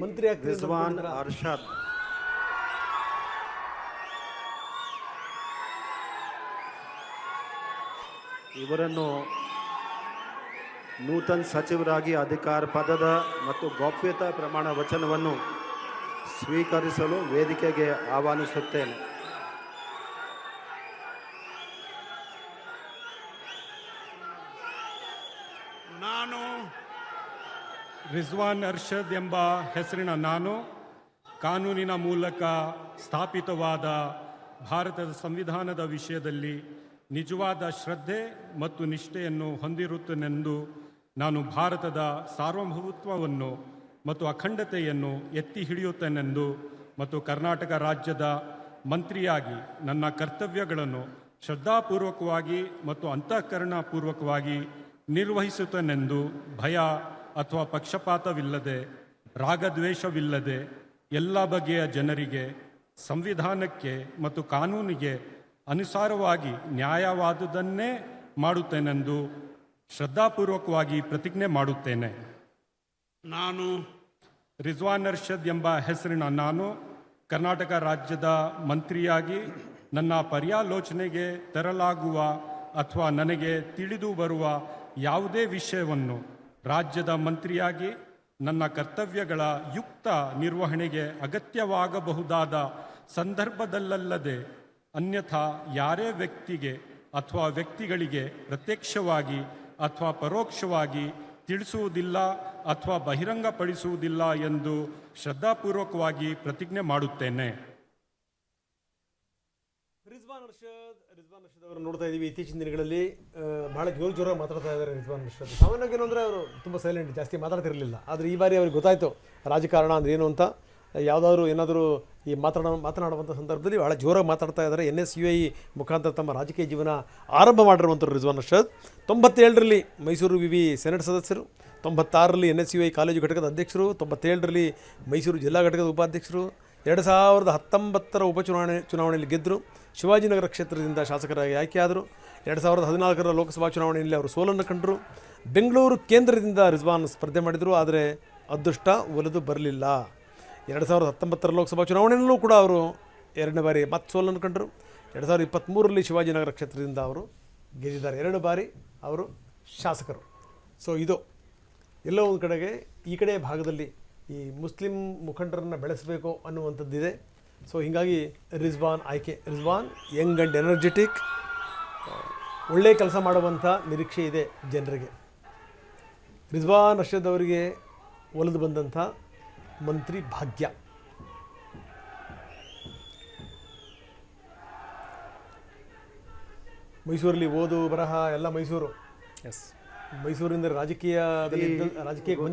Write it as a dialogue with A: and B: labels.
A: ಮಂತ್ರಿ ಆಗ್ತೀನಿ
B: ರಿಜ್ವಾನ್ ಅರ್ಷದ್ ಇವರನ್ನು ನೂತನ ಸಚಿವರಾಗಿ ಅಧಿಕಾರ ಪದದ ಮತ್ತು ಗೌಪ್ಯತಾ ಪ್ರಮಾಣ ವಚನವನ್ನು ಸ್ವೀಕರಿಸಲು ವೇದಿಕೆಗೆ ಆಹ್ವಾನಿಸುತ್ತೇನೆ.
C: ನಾನು
D: ರಿಜ್ವಾನ್ ಅರ್ಷದ್ ಎಂಬ ಹೆಸರಿನ ನಾನು ಕಾನೂನಿನ ಮೂಲಕ ಸ್ಥಾಪಿತವಾದ ಭಾರತದ ಸಂವಿಧಾನದ ವಿಷಯದಲ್ಲಿ ನಿಜವಾದ ಶ್ರದ್ಧೆ ಮತ್ತು ನಿಷ್ಠೆಯನ್ನು ಹೊಂದಿರುತ್ತೇನೆಂದು ನಾನು ಭಾರತದ ಸಾರ್ವಭೌಮತ್ವವನ್ನು ಮತ್ತು ಅಖಂಡತೆಯನ್ನು ಎತ್ತಿ ಹಿಡಿಯುತ್ತೇನೆಂದು ಮತ್ತು ಕರ್ನಾಟಕ ರಾಜ್ಯದ ಮಂತ್ರಿಯಾಗಿ ನನ್ನ ಕರ್ತವ್ಯಗಳನ್ನು ಶ್ರದ್ಧಾಪೂರ್ವಕವಾಗಿ ಮತ್ತು ಅಂತಃಕರಣಪೂರ್ವಕವಾಗಿ ನಿರ್ವಹಿಸುತ್ತೇನೆಂದು ಭಯ ಅಥವಾ ಪಕ್ಷಪಾತವಿಲ್ಲದೆ ರಾಗದ್ವೇಷವಿಲ್ಲದೆ ಎಲ್ಲ ಬಗೆಯ ಜನರಿಗೆ ಸಂವಿಧಾನಕ್ಕೆ ಮತ್ತು ಕಾನೂನಿಗೆ ಅನುಸಾರವಾಗಿ ನ್ಯಾಯವಾದುದನ್ನೇ ಮಾಡುತ್ತೇನೆಂದು ಶ್ರದ್ಧಾಪೂರ್ವಕವಾಗಿ ಪ್ರತಿಜ್ಞೆ ಮಾಡುತ್ತೇನೆ.
C: ನಾನು
D: ರಿಜ್ವಾನ್ ಅರ್ಷದ್ ಎಂಬ ಹೆಸರಿನ ನಾನು ಕರ್ನಾಟಕ ರಾಜ್ಯದ ಮಂತ್ರಿಯಾಗಿ ನನ್ನ ಪರ್ಯಾಲೋಚನೆಗೆ ತರಲಾಗುವ ಅಥವಾ ನನಗೆ ತಿಳಿದು ಬರುವ ಯಾವುದೇ ವಿಷಯವನ್ನು ರಾಜ್ಯದ ಮಂತ್ರಿಯಾಗಿ ನನ್ನ ಕರ್ತವ್ಯಗಳ ಯುಕ್ತ ನಿರ್ವಹಣೆಗೆ ಅಗತ್ಯವಾಗಬಹುದಾದ ಸಂದರ್ಭದಲ್ಲದೆ ಅನ್ಯಥಾ ಯಾರೇ ವ್ಯಕ್ತಿಗೆ ಅಥವಾ ವ್ಯಕ್ತಿಗಳಿಗೆ ಪ್ರತ್ಯಕ್ಷವಾಗಿ ಅಥವಾ ಪರೋಕ್ಷವಾಗಿ ತಿಳಿಸುವುದಿಲ್ಲ ಅಥವಾ ಬಹಿರಂಗಪಡಿಸುವುದಿಲ್ಲ ಎಂದು ಶ್ರದ್ಧಾಪೂರ್ವಕವಾಗಿ ಪ್ರತಿಜ್ಞೆ ಮಾಡುತ್ತೇನೆ.
A: ರಿಜ್ವಾನ್ ಅರ್ಷದ್ ಅವರು ನೋಡ್ತಾ ಇದ್ದೀವಿ. ಇತ್ತೀಚಿನ ದಿನಗಳಲ್ಲಿ ಬಹಳ ಜೋರಾಗಿ ಮಾತಾಡ್ತಾ ಇದ್ದಾರೆ ರಿಜ್ವಾನ್ ಅರ್ಷದ್. ಸಾಮಾನ್ಯವಾಗಿ ಏನಂದರೆ ಅವರು ತುಂಬ ಸೈಲೆಂಟ್, ಜಾಸ್ತಿ ಮಾತಾಡ್ತಿರಲಿಲ್ಲ. ಆದರೆ ಈ ಬಾರಿ ಅವ್ರಿಗೆ ಗೊತ್ತಾಯಿತು ರಾಜಕಾರಣ ಅಂದ್ರೆ ಏನು ಅಂತ. ಯಾವುದಾದ್ರೂ ಏನಾದರೂ ಈ ಮಾತನಾಡುವಂಥ ಸಂದರ್ಭದಲ್ಲಿ ಭಾಳ ಜೋರಾಗಿ ಮಾತಾಡ್ತಾ ಇದ್ದಾರೆ. NSUI ಮುಖಾಂತರ ತಮ್ಮ ರಾಜಕೀಯ ಜೀವನ ಆರಂಭ ಮಾಡಿರುವಂಥವ್ರು ರಿಜ್ವಾನ್ ಅರ್ಷದ್. 97ರಲ್ಲಿ ಮೈಸೂರು ವಿವಿ ಸೆನೆಟ್ ಸದಸ್ಯರು, 96ರಲ್ಲಿ NSUI ಕಾಲೇಜು ಘಟಕದ ಅಧ್ಯಕ್ಷರು, 97ರಲ್ಲಿ ಮೈಸೂರು ಜಿಲ್ಲಾ ಘಟಕದ ಉಪಾಧ್ಯಕ್ಷರು, 2019ರ ಚುನಾವಣೆಯಲ್ಲಿ ಗೆದ್ದರು. ಶಿವಾಜಿನಗರ ಕ್ಷೇತ್ರದಿಂದ ಶಾಸಕರಾಗಿ ಆಯ್ಕೆಯಾದರು. 2014ರ ಲೋಕಸಭಾ ಚುನಾವಣೆಯಲ್ಲಿ ಅವರು ಸೋಲನ್ನು ಕಂಡರು. ಬೆಂಗಳೂರು ಕೇಂದ್ರದಿಂದ ರಿಜ್ವಾನ್ ಸ್ಪರ್ಧೆ ಮಾಡಿದರು, ಆದರೆ ಅದೃಷ್ಟ ಒಲಿದು ಬರಲಿಲ್ಲ. 2019ರ ಲೋಕಸಭಾ ಚುನಾವಣೆಯಲ್ಲೂ ಕೂಡ ಅವರು 2ನೇ ಬಾರಿ ಮತ್ತೆ ಸೋಲನ್ನು ಕಂಡರು. 2023ರಲ್ಲಿ ಶಿವಾಜಿನಗರ ಕ್ಷೇತ್ರದಿಂದ ಅವರು ಗೆದ್ದಿದ್ದಾರೆ. 2 ಬಾರಿ ಅವರು ಶಾಸಕರು. ಸೊ ಇದು ಎಲ್ಲೋ ಒಂದು ಕಡೆಗೆ ಈ ಕಡೆ ಭಾಗದಲ್ಲಿ ಈ ಮುಸ್ಲಿಂ ಮುಖಂಡರನ್ನು ಬೆಳೆಸಬೇಕು ಅನ್ನುವಂಥದ್ದಿದೆ. ಸೊ ಹೀಗಾಗಿ ರಿಜ್ವಾನ್ ಆಯ್ಕೆ. ರಿಜ್ವಾನ್ ಯಂಗ್ ಆ್ಯಂಡ್ ಎನರ್ಜೆಟಿಕ್, ಒಳ್ಳೆಯ ಕೆಲಸ ಮಾಡುವಂಥ ನಿರೀಕ್ಷೆ ಇದೆ ಜನರಿಗೆ. ರಿಜ್ವಾನ್ ಅರ್ಷದ್ ಅವರಿಗೆ ಒಲಿದು ಬಂದಂಥ ಮಂತ್ರಿ ಭಾಗ್ಯ. ಮೈಸೂರಲ್ಲಿ ಓದು ಬರಹ ಎಲ್ಲ ಮೈಸೂರು. ಮೈಸೂರಿಂದ ರಾಜಕೀಯದಲ್ಲಿ